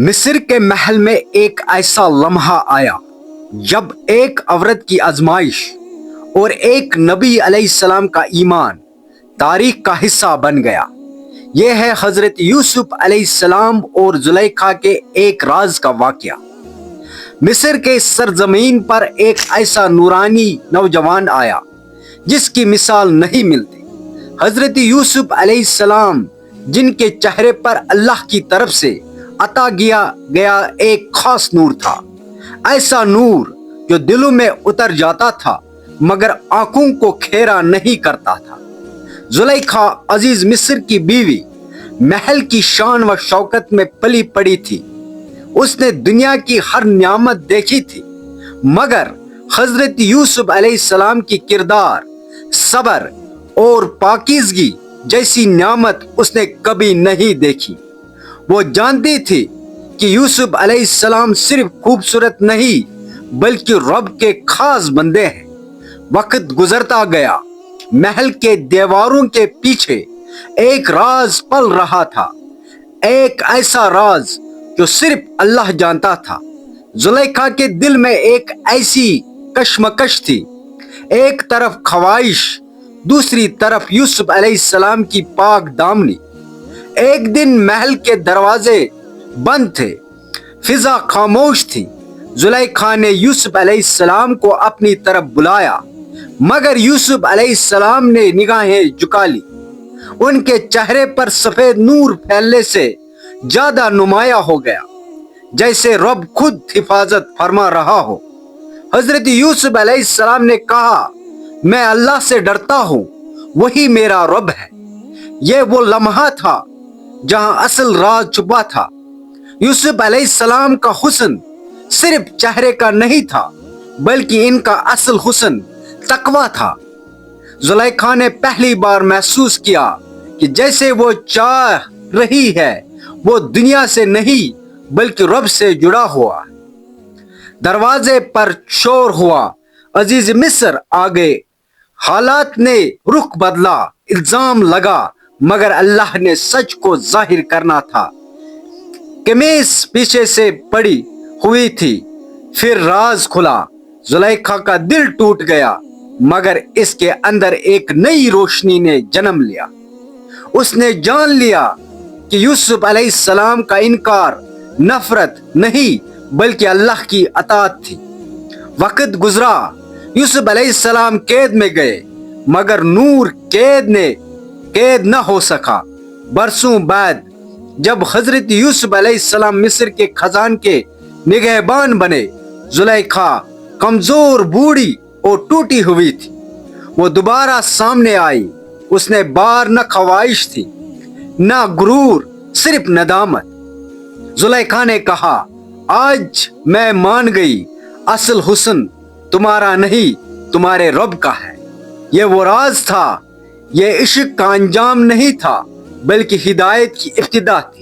مصر کے محل میں ایک ایسا لمحہ آیا جب ایک عورت کی آزمائش اور ایک نبی علیہ السلام کا ایمان تاریخ کا حصہ بن گیا۔ یہ ہے حضرت یوسف علیہ السلام اور زلیخا کے ایک راز کا واقعہ۔ مصر کے سرزمین پر ایک ایسا نورانی نوجوان آیا جس کی مثال نہیں ملتی۔ حضرت یوسف علیہ السلام جن کے چہرے پر اللہ کی طرف سے عطا کیا گیا ایک خاص نور تھا، ایسا نور جو دلوں میں اتر جاتا تھا مگر آنکھوں کو کھیرا نہیں کرتا تھا۔ زلیخا عزیز مصر کی بیوی محل کی شان و شوکت میں پلی پڑی تھی۔ اس نے دنیا کی ہر نعمت دیکھی تھی مگر حضرت یوسف علیہ السلام کی کردار، صبر اور پاکیزگی جیسی نعمت اس نے کبھی نہیں دیکھی۔ وہ جانتی تھی کہ یوسف علیہ السلام صرف خوبصورت نہیں بلکہ رب کے خاص بندے ہیں۔ وقت گزرتا گیا، محل کے دیواروں کے پیچھے ایک راز پل رہا تھا، ایک ایسا راز جو صرف اللہ جانتا تھا۔ زلیخا کے دل میں ایک ایسی کشمکش تھی، ایک طرف خواہش، دوسری طرف یوسف علیہ السلام کی پاک دامنی۔ ایک دن محل کے دروازے بند تھے، فضا خاموش تھی۔ زلیخا نے یوسف علیہ السلام کو اپنی طرف بلایا مگر یوسف علیہ السلام نے نگاہیں جھکا لی۔ ان کے چہرے پر سفید نور پھیلنے سے زیادہ نمایاں ہو گیا، جیسے رب خود حفاظت فرما رہا ہو۔ حضرت یوسف علیہ السلام نے کہا، میں اللہ سے ڈرتا ہوں، وہی میرا رب ہے۔ یہ وہ لمحہ تھا جہاں اصل راز چھپا تھا۔ یوسف علیہ السلام کا حسن صرف چہرے کا نہیں تھا بلکہ ان کا اصل حسن تقویٰ تھا۔ زلیخا نے پہلی بار محسوس کیا کہ جیسے وہ چاہ رہی ہے وہ دنیا سے نہیں بلکہ رب سے جڑا ہوا۔ دروازے پر شور ہوا، عزیز مصر آ گئے۔ حالات نے رخ بدلا، الزام لگا مگر اللہ نے سچ کو ظاہر کرنا تھا۔ قمیص پیچھے سے پڑی ہوئی تھی، پھر راز کھلا۔ زلیخا کا دل ٹوٹ گیا مگر اس کے اندر ایک نئی روشنی نے جنم لیا۔ اس نے جان لیا کہ یوسف علیہ السلام کا انکار نفرت نہیں بلکہ اللہ کی اطاعت تھی۔ وقت گزرا، یوسف علیہ السلام قید میں گئے مگر نور قید نہ ہو سکا۔ برسوں بعد جب حضرت یوسف علیہ السلام مصر کے خزان کے نگہبان بنے، زلیخا کمزور، بوڑھی اور ٹوٹی ہوئی تھی۔ وہ دوبارہ سامنے آئی۔ اس نے بار نہ خواہش تھی نہ غرور، صرف ندامت۔ زلیخا نے کہا، آج میں مان گئی، اصل حسن تمہارا نہیں تمہارے رب کا ہے۔ یہ وہ راز تھا، یہ عشق کا انجام نہیں تھا بلکہ ہدایت کی ابتدا تھی۔